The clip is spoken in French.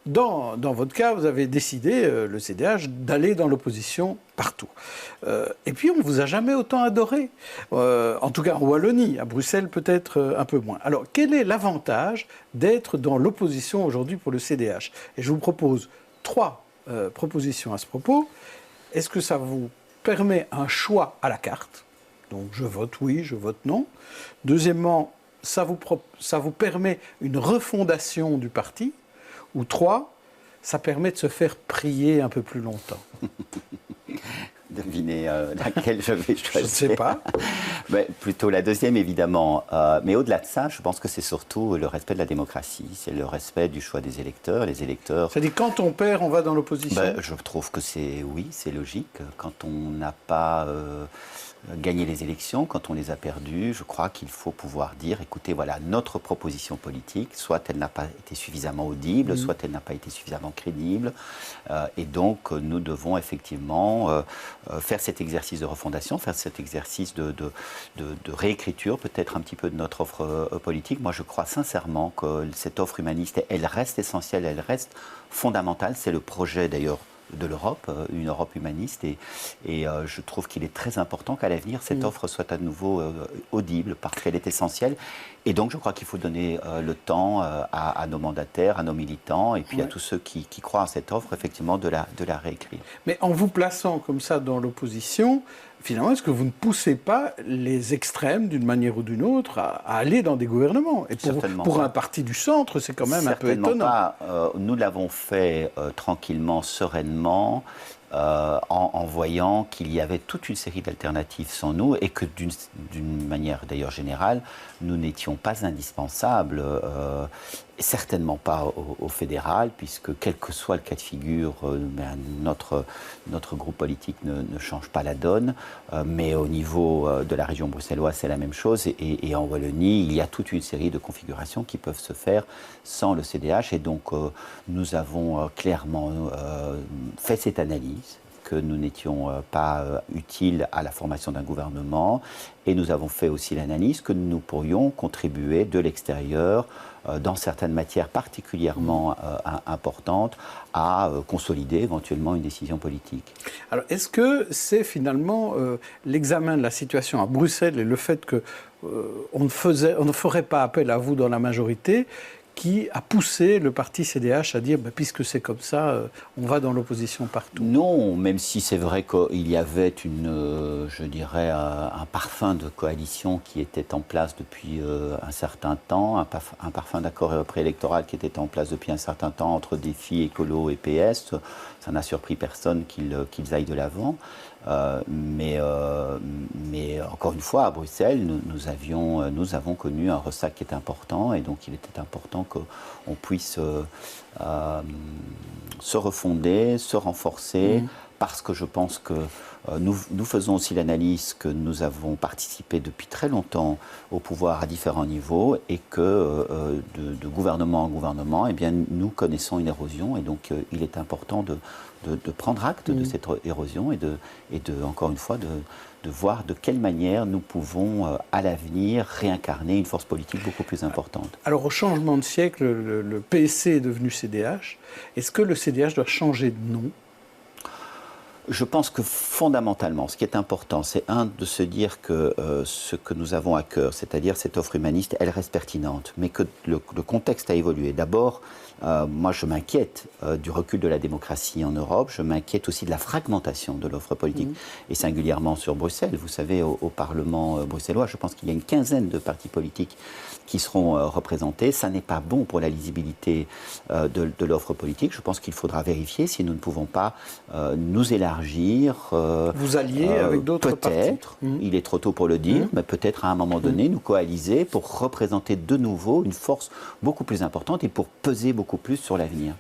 dans votre cas, vous avez décidé, le CDH, d'aller dans l'opposition partout. Et puis, on ne vous a jamais autant adoré. En tout cas, en Wallonie, à Bruxelles, peut-être un peu moins. Alors, quel est l'avantage d'être dans l'opposition aujourd'hui pour le CDH? Et je vous propose 3 propositions à ce propos. Est-ce que ça vous permet un choix à la carte? Donc, je vote oui, je vote non. Deuxièmement, ça vous permet une refondation du parti. Ou 3, ça permet de se faire prier un peu plus longtemps. Devinez laquelle je vais choisir. Je ne sais pas. Mais plutôt la deuxième, évidemment. Mais au-delà de ça, je pense que c'est surtout le respect de la démocratie. C'est le respect du choix des électeurs. Les électeurs... C'est-à-dire, quand on perd, on va dans l'opposition? Je trouve que oui, c'est logique. Quand on n'a pas gagné les élections, quand on les a perdues, je crois qu'il faut pouvoir dire, écoutez, voilà, notre proposition politique, soit elle n'a pas été suffisamment audible, soit elle n'a pas été suffisamment crédible. Et donc, nous devons effectivement faire cet exercice de refondation, faire cet exercice de réécriture, peut-être un petit peu de notre offre politique. Moi, je crois sincèrement que cette offre humaniste, elle reste essentielle, elle reste fondamentale. C'est le projet, d'ailleurs, de l'Europe, une Europe humaniste, et je trouve qu'il est très important qu'à l'avenir, cette offre soit à nouveau audible, parce qu'elle est essentielle. Et donc, je crois qu'il faut donner le temps à nos mandataires, à nos militants, et puis à tous ceux qui croient à cette offre, effectivement, de la réécrire. Mais en vous plaçant comme ça dans l'opposition, finalement, est-ce que vous ne poussez pas les extrêmes, d'une manière ou d'une autre, à aller dans des gouvernements? Et pour un parti du centre, c'est quand même un peu étonnant. Pas. Nous l'avons fait tranquillement, sereinement, en voyant qu'il y avait toute une série d'alternatives sans nous, et que d'une manière d'ailleurs générale, nous n'étions pas indispensables, certainement pas au fédéral, puisque quel que soit le cas de figure, notre groupe politique ne change pas la donne, mais au niveau de la région bruxelloise, c'est la même chose, et en Wallonie, il y a toute une série de configurations qui peuvent se faire sans le CDH, et donc nous avons clairement fait cette analyse, que nous n'étions pas utiles à la formation d'un gouvernement, et nous avons fait aussi l'analyse que nous pourrions contribuer de l'extérieur, dans certaines matières particulièrement importantes, à consolider éventuellement une décision politique. Alors, est-ce que c'est finalement l'examen de la situation à Bruxelles et le fait qu'on ne ferait pas appel à vous dans la majorité qui a poussé le parti CDH à dire, puisque c'est comme ça, on va dans l'opposition partout? Non, même si c'est vrai qu'il y avait je dirais, un parfum de coalition qui était en place depuis un certain temps, un parfum d'accord préélectoral qui était en place depuis un certain temps entre Défi, Écolo et PS. Ça n'a surpris personne qu'ils aillent de l'avant. Mais encore une fois, à Bruxelles, nous avons connu un ressac qui est important, et donc il était important qu'on puisse se refonder, se renforcer, parce que je pense que nous faisons aussi l'analyse que nous avons participé depuis très longtemps au pouvoir à différents niveaux, et que de gouvernement en gouvernement, eh bien, nous connaissons une érosion, et donc il est important de prendre acte de cette érosion, et encore une fois, de voir de quelle manière nous pouvons, à l'avenir, réincarner une force politique beaucoup plus importante. Alors, au changement de siècle, le PSC est devenu CDH. Est-ce que le CDH doit changer de nom? Je pense que fondamentalement, ce qui est important, c'est de se dire que ce que nous avons à cœur, c'est-à-dire cette offre humaniste, elle reste pertinente, mais que le contexte a évolué. D'abord, moi je m'inquiète du recul de la démocratie en Europe, je m'inquiète aussi de la fragmentation de l'offre politique, et singulièrement sur Bruxelles. Vous savez, au Parlement bruxellois, je pense qu'il y a une quinzaine de partis politiques qui seront représentés. Ça n'est pas bon pour la lisibilité de l'offre politique. Je pense qu'il faudra vérifier si nous ne pouvons pas nous élargir. Vous alliez avec d'autres partis? Peut-être, il est trop tôt pour le dire, mais peut-être à un moment donné, nous coaliser pour représenter de nouveau une force beaucoup plus importante et pour peser beaucoup plus sur l'avenir.